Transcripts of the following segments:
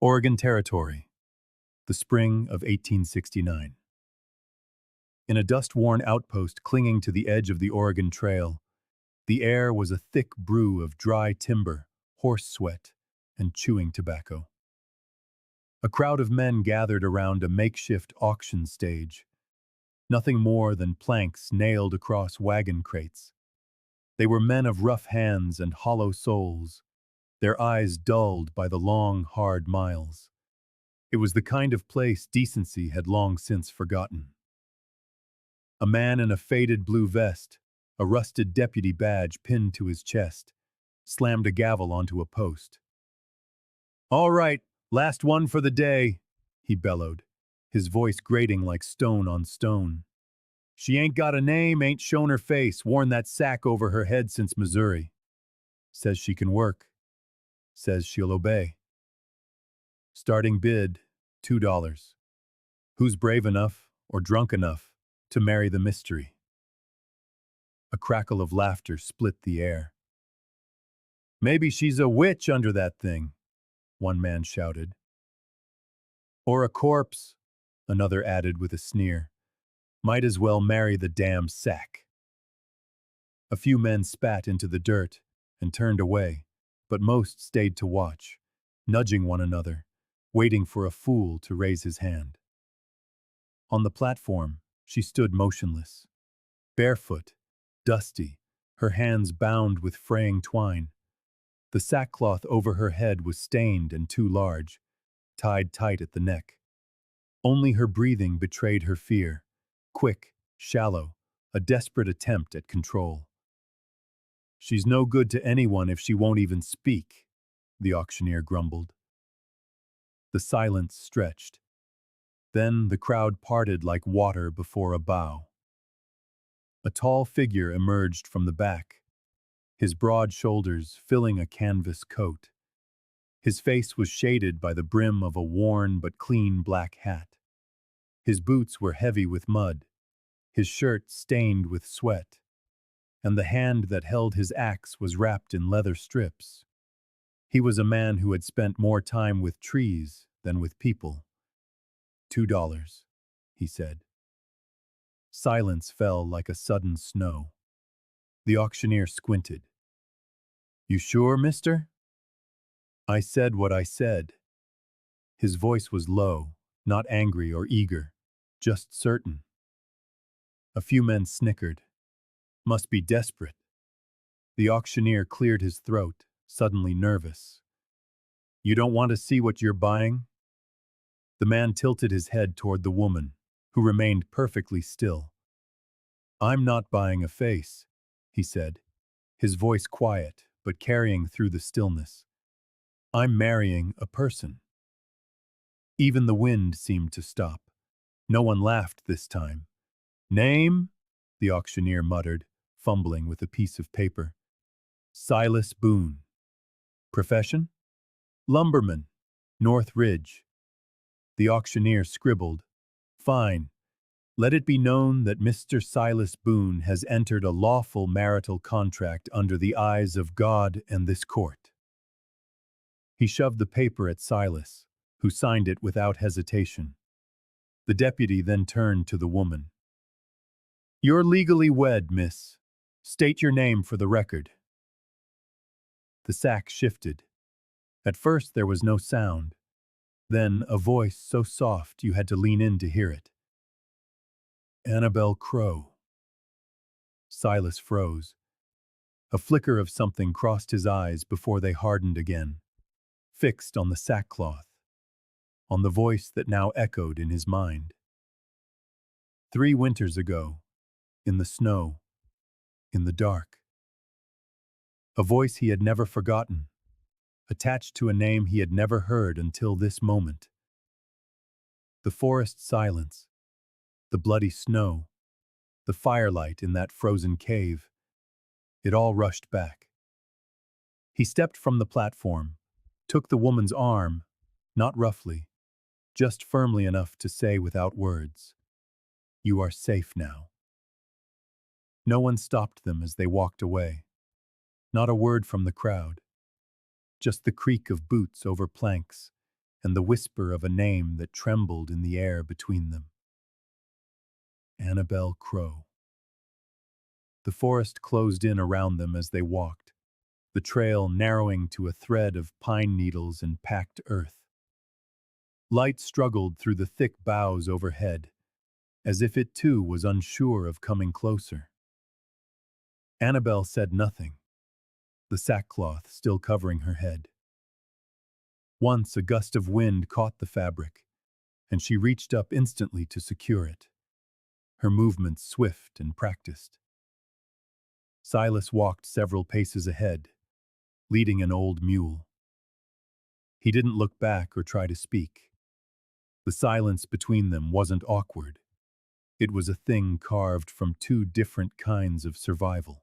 Oregon Territory, the spring of 1869. In a dust-worn outpost clinging to the edge of the Oregon Trail, the air was a thick brew of dry timber, horse sweat, and chewing tobacco. A crowd of men gathered around a makeshift auction stage, nothing more than planks nailed across wagon crates. They were men of rough hands and hollow souls, their eyes dulled by the long, hard miles. It was the kind of place decency had long since forgotten. A man in a faded blue vest, a rusted deputy badge pinned to his chest, slammed a gavel onto a post. "All right, last one for the day," he bellowed, his voice grating like stone on stone. "She ain't got a name, ain't shown her face, worn that sack over her head since Missouri. Says she can work. Says she'll obey. Starting bid, $2. Who's brave enough or drunk enough to marry the mystery?" A crackle of laughter split the air. "Maybe she's a witch under that thing," one man shouted. "Or a corpse," another added with a sneer. "Might as well marry the damn sack." A few men spat into the dirt and turned away, but most stayed to watch, nudging one another, waiting for a fool to raise his hand. On the platform, she stood motionless, barefoot, dusty, her hands bound with fraying twine. The sackcloth over her head was stained and too large, tied tight at the neck. Only her breathing betrayed her fear, quick, shallow, a desperate attempt at control. "She's no good to anyone if she won't even speak," the auctioneer grumbled. The silence stretched. Then the crowd parted like water before a bow. A tall figure emerged from the back, his broad shoulders filling a canvas coat. His face was shaded by the brim of a worn but clean black hat. His boots were heavy with mud, his shirt stained with sweat, and the hand that held his axe was wrapped in leather strips. He was a man who had spent more time with trees than with people. $2, he said. Silence fell like a sudden snow. The auctioneer squinted. "You sure, mister?" "I said what I said." His voice was low, not angry or eager, just certain. A few men snickered. "Must be desperate." The auctioneer cleared his throat, suddenly nervous. "You don't want to see what you're buying?" The man tilted his head toward the woman, who remained perfectly still. "I'm not buying a face," he said, his voice quiet but carrying through the stillness. "I'm marrying a person." Even the wind seemed to stop. No one laughed this time. "Name?" the auctioneer muttered, fumbling with a piece of paper. "Silas Boone." "Profession?" "Lumberman, North Ridge." The auctioneer scribbled, "Fine. Let it be known that Mr. Silas Boone has entered a lawful marital contract under the eyes of God and this court." He shoved the paper at Silas, who signed it without hesitation. The deputy then turned to the woman. "You're legally wed, miss. State your name for the record." The sack shifted. At first there was no sound. Then a voice so soft you had to lean in to hear it. "Annabelle Crow." Silas froze. A flicker of something crossed his eyes before they hardened again, fixed on the sackcloth, on the voice that now echoed in his mind. 3 winters ago, in the snow, in the dark. A voice he had never forgotten, attached to a name he had never heard until this moment. The forest silence, the bloody snow, the firelight in that frozen cave, it all rushed back. He stepped from the platform, took the woman's arm, not roughly, just firmly enough to say without words, "You are safe now." No one stopped them as they walked away. Not a word from the crowd. Just the creak of boots over planks, and the whisper of a name that trembled in the air between them. Annabel Crow. The forest closed in around them as they walked, the trail narrowing to a thread of pine needles and packed earth. Light struggled through the thick boughs overhead, as if it too was unsure of coming closer. Annabel said nothing, the sackcloth still covering her head. Once a gust of wind caught the fabric, and she reached up instantly to secure it, her movements swift and practiced. Silas walked several paces ahead, leading an old mule. He didn't look back or try to speak. The silence between them wasn't awkward. It was a thing carved from two different kinds of survival.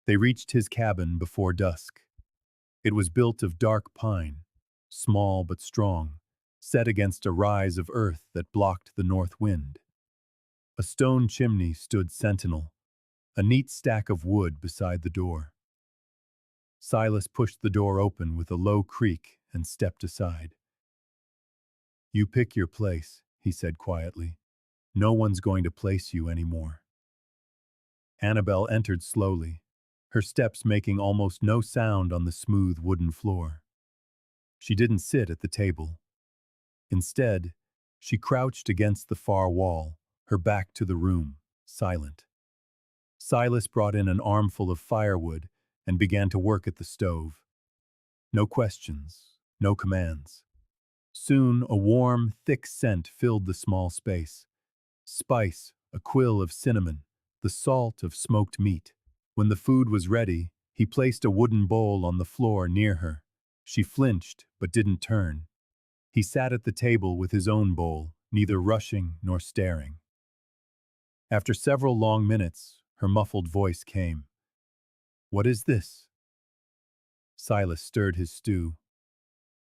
They reached his cabin before dusk. It was built of dark pine, small but strong, set against a rise of earth that blocked the north wind. A stone chimney stood sentinel, a neat stack of wood beside the door. Silas pushed the door open with a low creak and stepped aside. "You pick your place," he said quietly. "No one's going to place you anymore." Annabel entered slowly, her steps making almost no sound on the smooth wooden floor. She didn't sit at the table. Instead, she crouched against the far wall, her back to the room, silent. Silas brought in an armful of firewood and began to work at the stove. No questions, no commands. Soon a warm, thick scent filled the small space. Spice, a quill of cinnamon, the salt of smoked meat. When the food was ready, he placed a wooden bowl on the floor near her. She flinched, but didn't turn. He sat at the table with his own bowl, neither rushing nor staring. After several long minutes, her muffled voice came. "What is this?" Silas stirred his stew.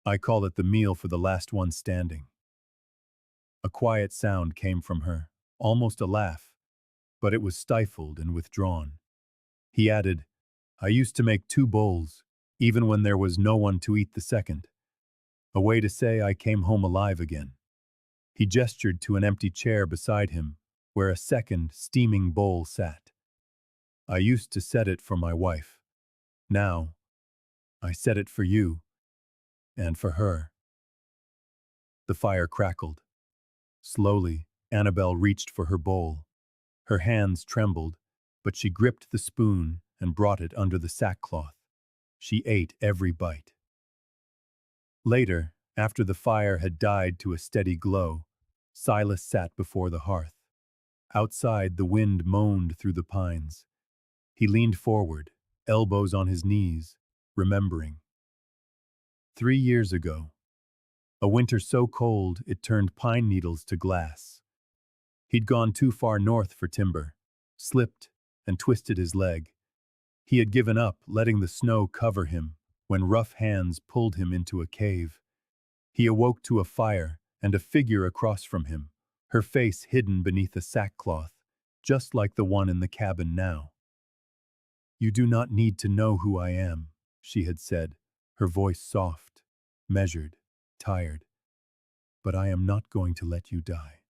"I call it the meal for the last one standing." A quiet sound came from her, almost a laugh, but it was stifled and withdrawn. He added, "I used to make 2 bowls, even when there was no one to eat the second. A way to say I came home alive again." He gestured to an empty chair beside him, where a second, steaming bowl sat. "I used to set it for my wife. Now, I set it for you, and for her." The fire crackled. Slowly, Annabel reached for her bowl. Her hands trembled, but she gripped the spoon and brought it under the sackcloth. She ate every bite. Later, after the fire had died to a steady glow, Silas sat before the hearth. Outside, the wind moaned through the pines. He leaned forward, elbows on his knees, remembering. 3 years ago, a winter so cold it turned pine needles to glass. He'd gone too far north for timber, slipped, and twisted his leg. He had given up, letting the snow cover him, when rough hands pulled him into a cave. He awoke to a fire and a figure across from him, her face hidden beneath a sackcloth, just like the one in the cabin now. "You do not need to know who I am," she had said, her voice soft, measured, tired. "But I am not going to let you die."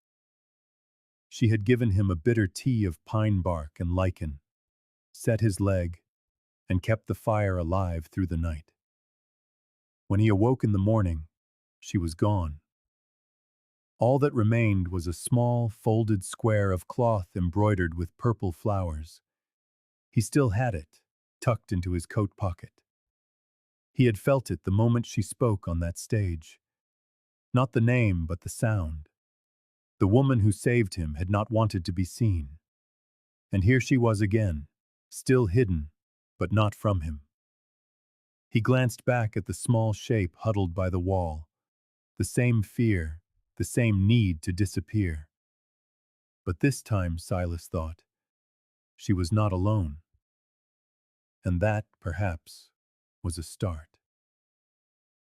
She had given him a bitter tea of pine bark and lichen, set his leg, and kept the fire alive through the night. When he awoke in the morning, she was gone. All that remained was a small, folded square of cloth embroidered with purple flowers. He still had it, tucked into his coat pocket. He had felt it the moment she spoke on that stage. Not the name, but the sound. The woman who saved him had not wanted to be seen. And here she was again, still hidden, but not from him. He glanced back at the small shape huddled by the wall. The same fear, the same need to disappear. But this time, Silas thought, she was not alone. And that, perhaps, was a start.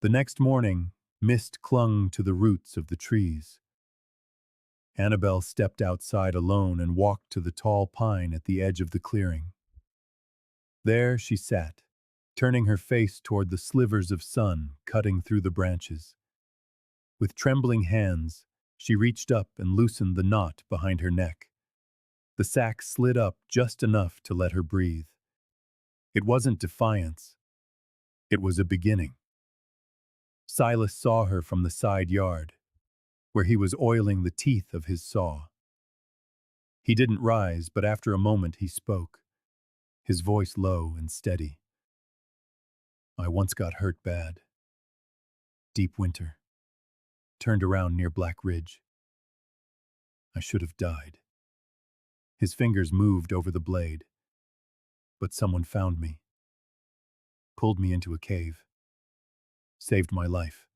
The next morning, mist clung to the roots of the trees. Annabel stepped outside alone and walked to the tall pine at the edge of the clearing. There she sat, turning her face toward the slivers of sun cutting through the branches. With trembling hands, she reached up and loosened the knot behind her neck. The sack slid up just enough to let her breathe. It wasn't defiance. It was a beginning. Silas saw her from the side yard, where he was oiling the teeth of his saw. He didn't rise, but after a moment he spoke, his voice low and steady. I once got hurt bad. Deep winter. Turned around near Black Ridge. I should have died. His fingers moved over the blade. But someone found me. Pulled me into a cave. Saved my life.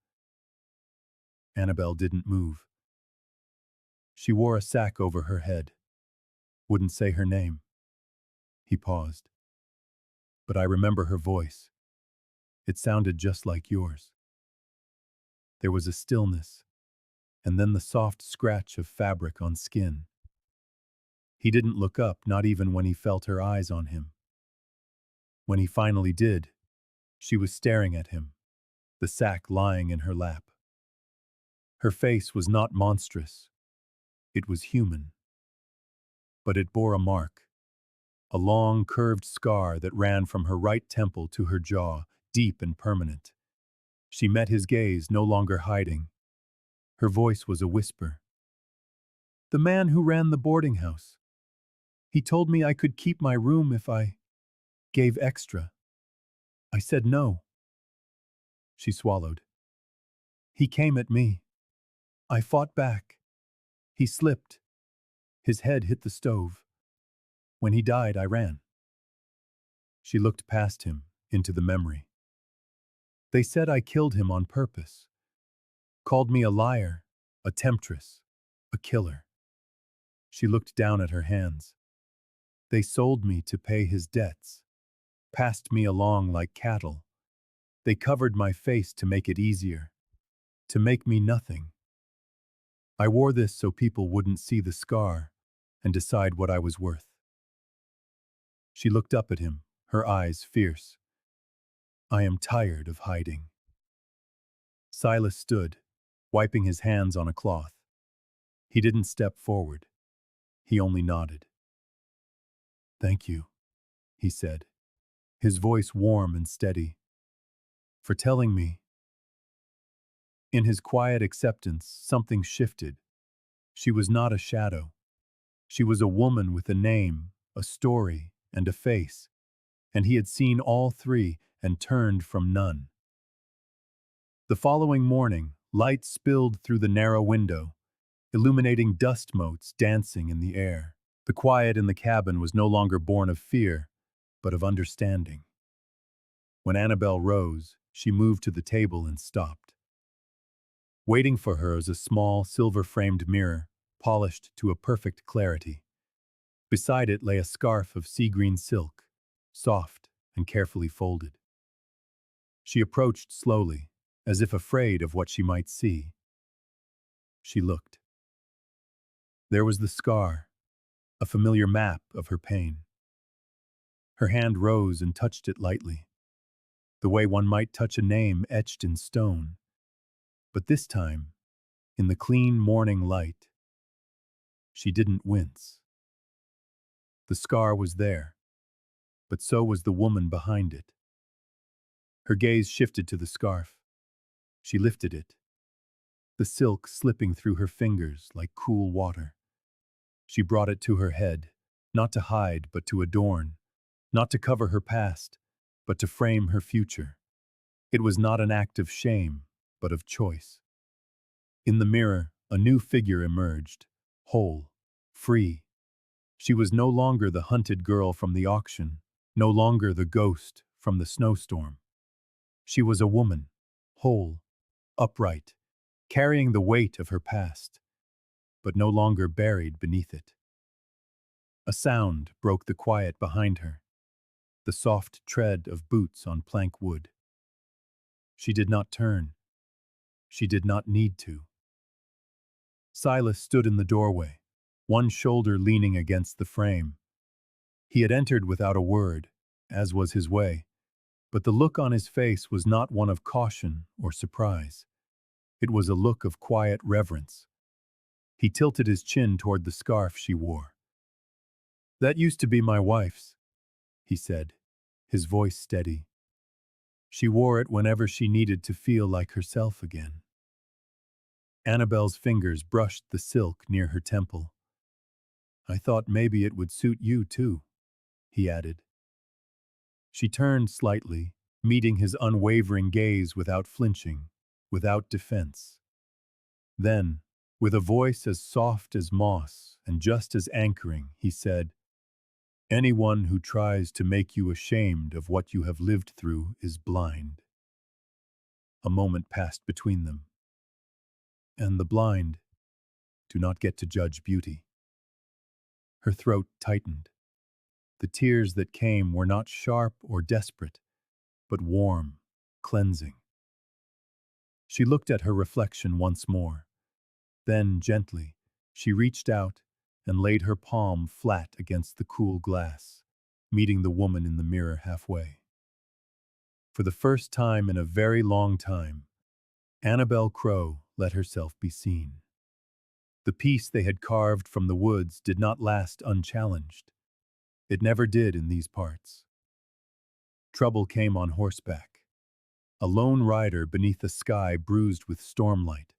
Annabelle didn't move. She wore a sack over her head. Wouldn't say her name. He paused. But I remember her voice. It sounded just like yours. There was a stillness, and then the soft scratch of fabric on skin. He didn't look up, not even when he felt her eyes on him. When he finally did, she was staring at him, the sack lying in her lap. Her face was not monstrous. It was human. But it bore a mark, a long, curved scar that ran from her right temple to her jaw, deep and permanent. She met his gaze, no longer hiding. Her voice was a whisper. The man who ran the boarding house. He told me I could keep my room if I gave extra. I said no. She swallowed. He came at me. I fought back. He slipped. His head hit the stove. When he died, I ran. She looked past him, into the memory. They said I killed him on purpose. Called me a liar, a temptress, a killer. She looked down at her hands. They sold me to pay his debts. Passed me along like cattle. They covered my face to make it easier. To make me nothing. I wore this so people wouldn't see the scar and decide what I was worth. She looked up at him, her eyes fierce. I am tired of hiding. Silas stood, wiping his hands on a cloth. He didn't step forward. He only nodded. Thank you, he said, his voice warm and steady, for telling me. In his quiet acceptance, something shifted. She was not a shadow. She was a woman with a name, a story, and a face, and he had seen all three and turned from none. The following morning, light spilled through the narrow window, illuminating dust motes dancing in the air. The quiet in the cabin was no longer born of fear, but of understanding. When Annabelle rose, she moved to the table and stopped. Waiting for her is a small, silver-framed mirror, polished to a perfect clarity. Beside it lay a scarf of sea-green silk, soft and carefully folded. She approached slowly, as if afraid of what she might see. She looked. There was the scar, a familiar map of her pain. Her hand rose and touched it lightly, the way one might touch a name etched in stone. But this time, in the clean morning light, she didn't wince. The scar was there, but so was the woman behind it. Her gaze shifted to the scarf. She lifted it, the silk slipping through her fingers like cool water. She brought it to her head, not to hide but to adorn, not to cover her past, but to frame her future. It was not an act of shame, but of choice. In the mirror, a new figure emerged, whole, free. She was no longer the hunted girl from the auction, no longer the ghost from the snowstorm. She was a woman, whole, upright, carrying the weight of her past, but no longer buried beneath it. A sound broke the quiet behind her, the soft tread of boots on plank wood. She did not turn. She did not need to. Silas stood in the doorway, one shoulder leaning against the frame. He had entered without a word, as was his way. But the look on his face was not one of caution or surprise. It was a look of quiet reverence. He tilted his chin toward the scarf she wore. "That used to be my wife's," he said, his voice steady. "She wore it whenever she needed to feel like herself again." Annabelle's fingers brushed the silk near her temple. "I thought maybe it would suit you too," he added. She turned slightly, meeting his unwavering gaze without flinching, without defense. Then, with a voice as soft as moss and just as anchoring, he said, "Anyone who tries to make you ashamed of what you have lived through is blind." A moment passed between them. "And the blind do not get to judge beauty." Her throat tightened. The tears that came were not sharp or desperate, but warm, cleansing. She looked at her reflection once more. Then, gently, she reached out and laid her palm flat against the cool glass, meeting the woman in the mirror halfway. For the first time in a very long time, Annabel Crow let herself be seen. The piece they had carved from the woods did not last unchallenged. It never did in these parts. Trouble came on horseback. A lone rider beneath a sky bruised with stormlight.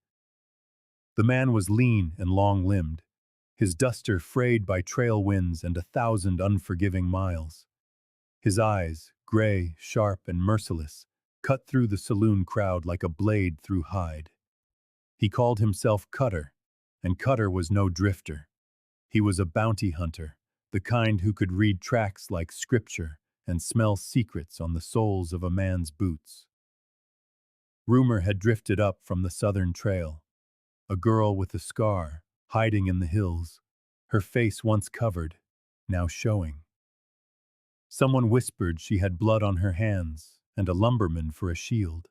The man was lean and long-limbed, his duster frayed by trail winds and 1,000 unforgiving miles. His eyes, gray, sharp, and merciless, cut through the saloon crowd like a blade through hide. He called himself Cutter, and Cutter was no drifter. He was a bounty hunter, the kind who could read tracks like scripture and smell secrets on the soles of a man's boots. Rumor had drifted up from the southern trail. A girl with a scar, hiding in the hills, her face once covered, now showing. Someone whispered she had blood on her hands and a lumberman for a shield.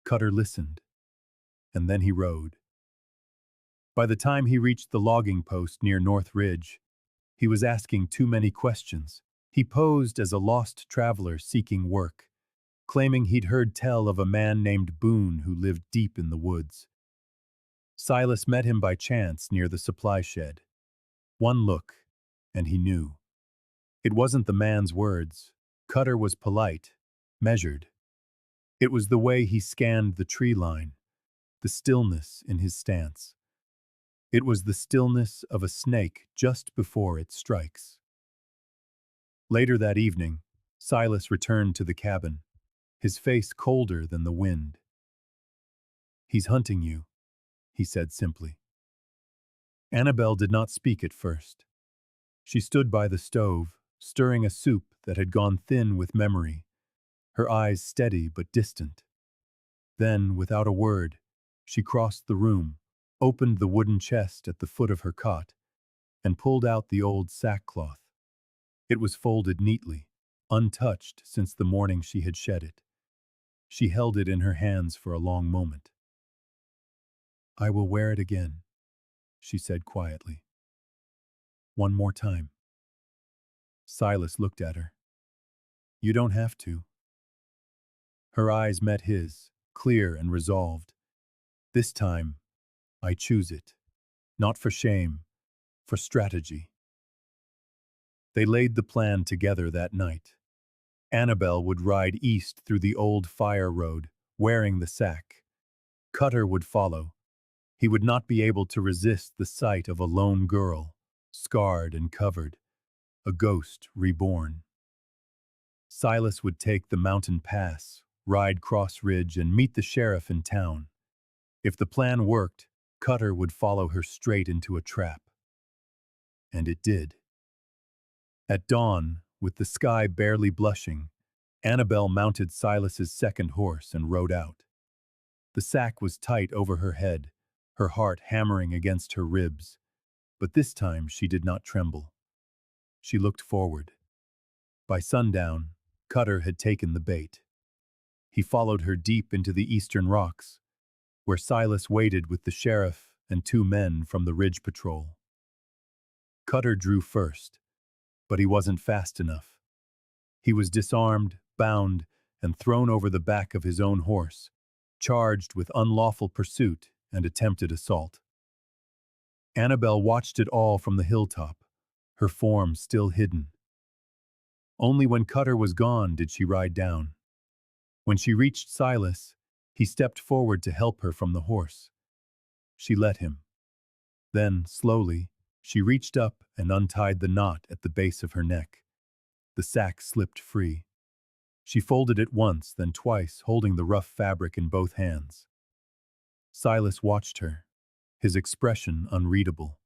Cutter listened, and then he rode. By the time he reached the logging post near North Ridge, he was asking too many questions. He posed as a lost traveler seeking work, claiming he'd heard tell of a man named Boone who lived deep in the woods. Silas met him by chance near the supply shed. One look, and he knew. It wasn't the man's words. Cutter was polite, measured. It was the way he scanned the tree line, the stillness in his stance. It was the stillness of a snake just before it strikes. Later that evening, Silas returned to the cabin, his face colder than the wind. "He's hunting you," he said simply. Annabel did not speak at first. She stood by the stove, stirring a soup that had gone thin with memory, her eyes steady but distant. Then, without a word, she crossed the room, opened the wooden chest at the foot of her cot, and pulled out the old sackcloth. It was folded neatly, untouched since the morning she had shed it. She held it in her hands for a long moment. "I will wear it again," she said quietly. "One more time." Silas looked at her. "You don't have to." Her eyes met his, clear and resolved. "This time, I choose it. Not for shame, for strategy." They laid the plan together that night. Annabel would ride east through the old fire road, wearing the sack. Cutter would follow. He would not be able to resist the sight of a lone girl, scarred and covered, a ghost reborn. Silas would take the mountain pass, ride Cross Ridge, and meet the sheriff in town. If the plan worked, Cutter would follow her straight into a trap. And it did. At dawn, with the sky barely blushing, Annabel mounted Silas's second horse and rode out. The sack was tight over her head, her heart hammering against her ribs, but this time she did not tremble. She looked forward. By sundown, Cutter had taken the bait. He followed her deep into the eastern rocks, where Silas waited with the sheriff and 2 men from the Ridge Patrol. Cutter drew first, but he wasn't fast enough. He was disarmed, bound, and thrown over the back of his own horse, charged with unlawful pursuit and attempted assault. Annabel watched it all from the hilltop, her form still hidden. Only when Cutter was gone did she ride down. When she reached Silas, he stepped forward to help her from the horse. She let him. Then, slowly, she reached up and untied the knot at the base of her neck. The sack slipped free. She folded it once, then twice, holding the rough fabric in both hands. Silas watched her, his expression unreadable.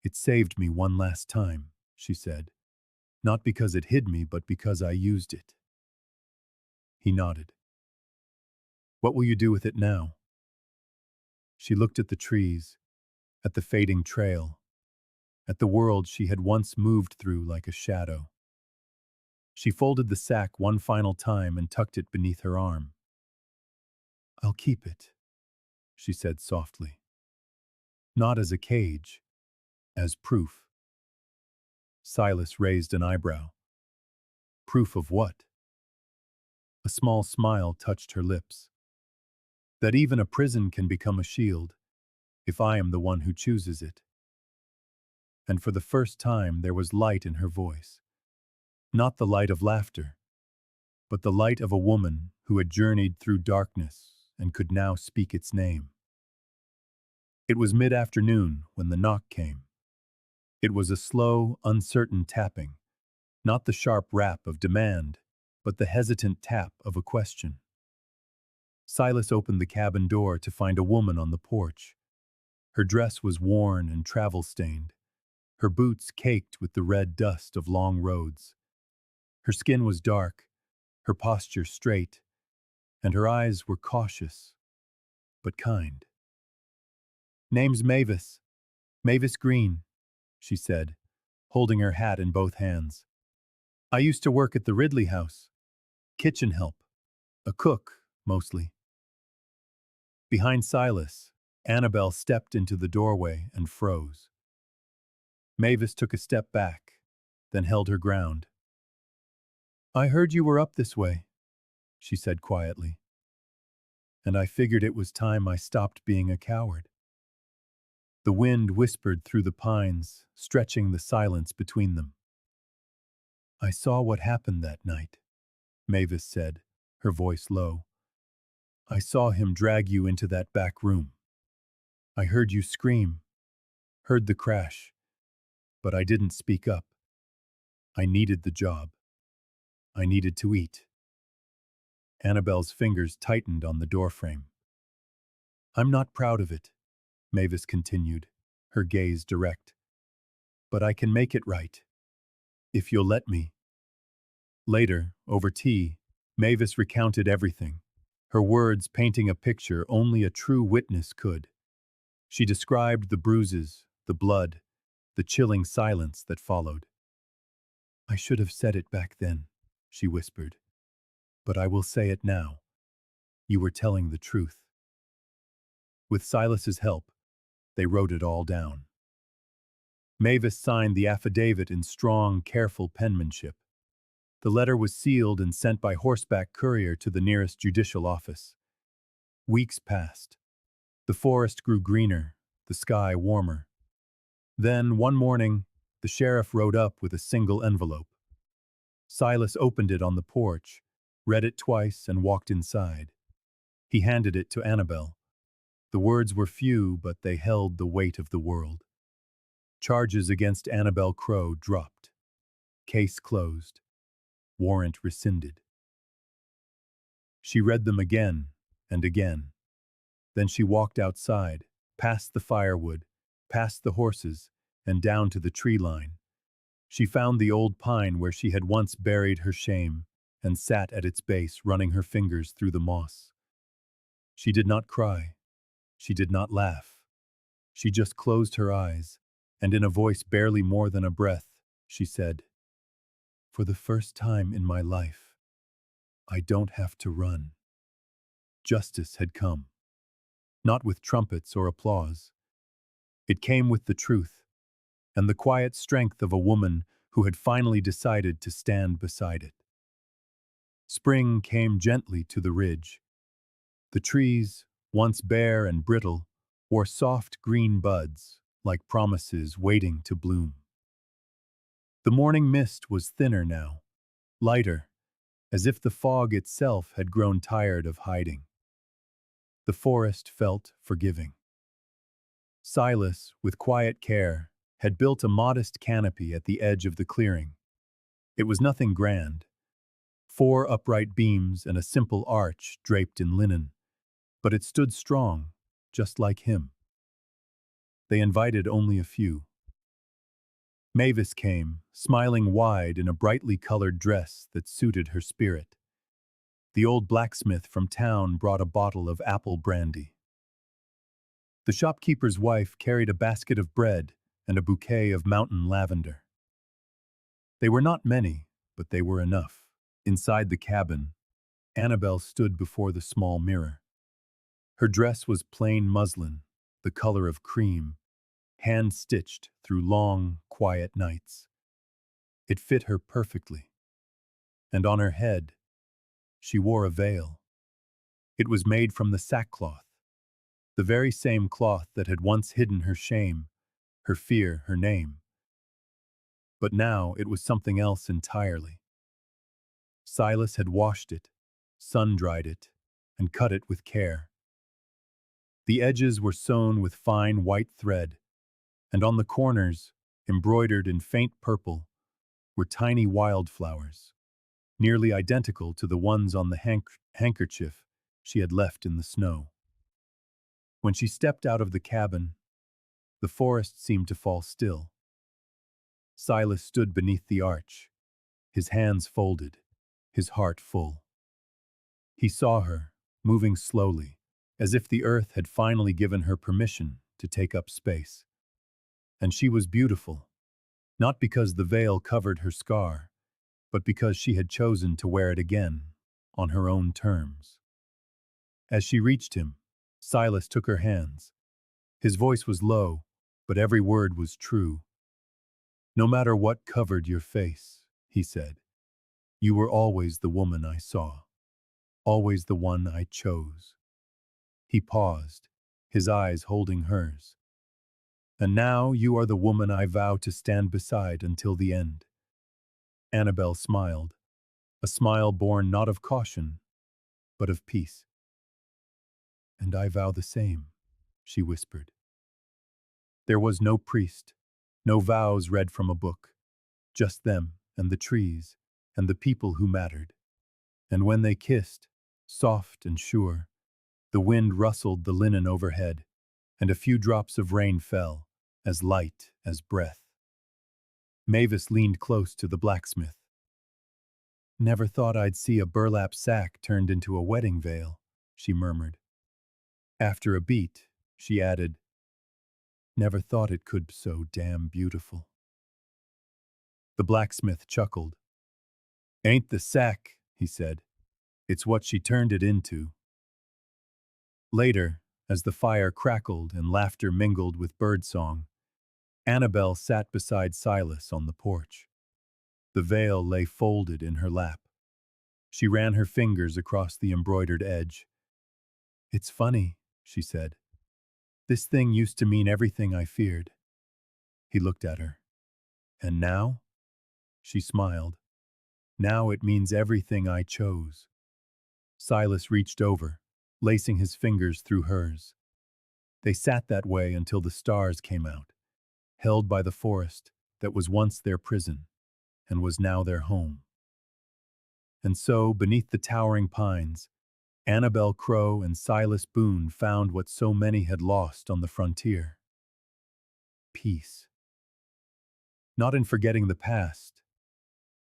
"It saved me one last time," she said. "Not because it hid me, but because I used it." He nodded. "What will you do with it now?" She looked at the trees, at the fading trail, at the world she had once moved through like a shadow. She folded the sack one final time and tucked it beneath her arm. "I'll keep it," she said softly. "Not as a cage, as proof." Silas raised an eyebrow. "Proof of what?" A small smile touched her lips. "That even a prison can become a shield, if I am the one who chooses it." And for the first time there was light in her voice. Not the light of laughter, but the light of a woman who had journeyed through darkness and could now speak its name. It was mid-afternoon when the knock came. It was a slow, uncertain tapping, not the sharp rap of demand, but the hesitant tap of a question. Silas opened the cabin door to find a woman on the porch. Her dress was worn and travel-stained, her boots caked with the red dust of long roads. Her skin was dark, her posture straight, and her eyes were cautious, but kind. "Name's Mavis, Mavis Green," she said, holding her hat in both hands. "I used to work at the Ridley House. Kitchen help. A cook, mostly." Behind Silas, Annabel stepped into the doorway and froze. Mavis took a step back, then held her ground. "I heard you were up this way," she said quietly. "And I figured it was time I stopped being a coward." The wind whispered through the pines, stretching the silence between them. "I saw what happened that night," Mavis said, her voice low. "I saw him drag you into that back room. I heard you scream, heard the crash, but I didn't speak up. I needed the job. I needed to eat." Annabel's fingers tightened on the doorframe. "I'm not proud of it," Mavis continued, her gaze direct. "But I can make it right, if you'll let me." Later, over tea, Mavis recounted everything, her words painting a picture only a true witness could. She described the bruises, the blood, the chilling silence that followed. "I should have said it back then," she whispered. "But I will say it now. You were telling the truth." With Silas's help, they wrote it all down. Mavis signed the affidavit in strong, careful penmanship. The letter was sealed and sent by horseback courier to the nearest judicial office. Weeks passed. The forest grew greener, the sky warmer. Then, one morning, the sheriff rode up with a single envelope. Silas opened it on the porch, read it twice, and walked inside. He handed it to Annabel. The words were few, but they held the weight of the world. Charges against Annabel Crow dropped. Case closed. Warrant rescinded. She read them again and again. Then she walked outside, past the firewood, past the horses, and down to the tree line. She found the old pine where she had once buried her shame, and sat at its base, running her fingers through the moss. She did not cry. She did not laugh. She just closed her eyes, and in a voice barely more than a breath, she said, "For the first time in my life, I don't have to run." Justice had come. Not with trumpets or applause. It came with the truth, and the quiet strength of a woman who had finally decided to stand beside it. Spring came gently to the ridge. The trees, once bare and brittle, wore soft green buds, like promises waiting to bloom. The morning mist was thinner now, lighter, as if the fog itself had grown tired of hiding. The forest felt forgiving. Silas, with quiet care, had built a modest canopy at the edge of the clearing. It was nothing grand, 4 upright beams and a simple arch draped in linen, but it stood strong, just like him. They invited only a few. Mavis came, smiling wide in a brightly colored dress that suited her spirit. The old blacksmith from town brought a bottle of apple brandy. The shopkeeper's wife carried a basket of bread and a bouquet of mountain lavender. They were not many, but they were enough. Inside the cabin, Annabel stood before the small mirror. Her dress was plain muslin, the color of cream, hand-stitched through long, quiet nights. It fit her perfectly. And on her head, she wore a veil. It was made from the sackcloth, the very same cloth that had once hidden her shame, her fear, her name. But now it was something else entirely. Silas had washed it, sun-dried it, and cut it with care. The edges were sewn with fine white thread, and on the corners, embroidered in faint purple, were tiny wildflowers, nearly identical to the ones on the handkerchief she had left in the snow. When she stepped out of the cabin, the forest seemed to fall still. Silas stood beneath the arch, his hands folded, his heart full. He saw her, moving slowly, as if the earth had finally given her permission to take up space. And she was beautiful, not because the veil covered her scar, but because she had chosen to wear it again, on her own terms. As she reached him, Silas took her hands. His voice was low, but every word was true. "No matter what covered your face," he said, "you were always the woman I saw, always the one I chose." He paused, his eyes holding hers. "And now you are the woman I vow to stand beside until the end." Annabel smiled, a smile born not of caution, but of peace. "And I vow the same," she whispered. There was no priest, no vows read from a book, just them and the trees and the people who mattered. And when they kissed, soft and sure, the wind rustled the linen overhead, and a few drops of rain fell, as light as breath. Mavis leaned close to the blacksmith. "Never thought I'd see a burlap sack turned into a wedding veil," she murmured. After a beat, she added, "Never thought it could be so damn beautiful." The blacksmith chuckled. "Ain't the sack," he said. "It's what she turned it into." Later, as the fire crackled and laughter mingled with birdsong, Annabel sat beside Silas on the porch. The veil lay folded in her lap. She ran her fingers across the embroidered edge. "It's funny," she said. "This thing used to mean everything I feared." He looked at her. "And now?" She smiled. "Now it means everything I chose." Silas reached over, lacing his fingers through hers. They sat that way until the stars came out, held by the forest that was once their prison and was now their home. And so, beneath the towering pines, Annabel Crow and Silas Boone found what so many had lost on the frontier: peace. Not in forgetting the past,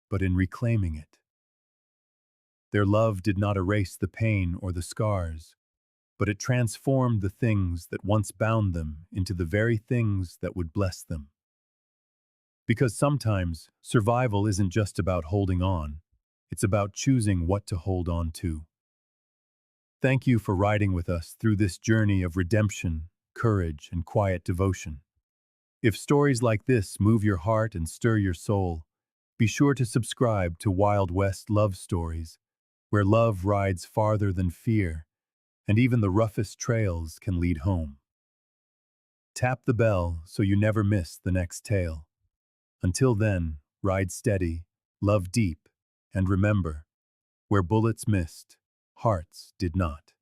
but in reclaiming it. Their love did not erase the pain or the scars, but it transformed the things that once bound them into the very things that would bless them. Because sometimes, survival isn't just about holding on, it's about choosing what to hold on to. Thank you for riding with us through this journey of redemption, courage, and quiet devotion. If stories like this move your heart and stir your soul, be sure to subscribe to Wild West Love Stories where love rides farther than fear, and even the roughest trails can lead home. Tap the bell so you never miss the next tale. Until then, ride steady, love deep, and remember, where bullets missed, hearts did not.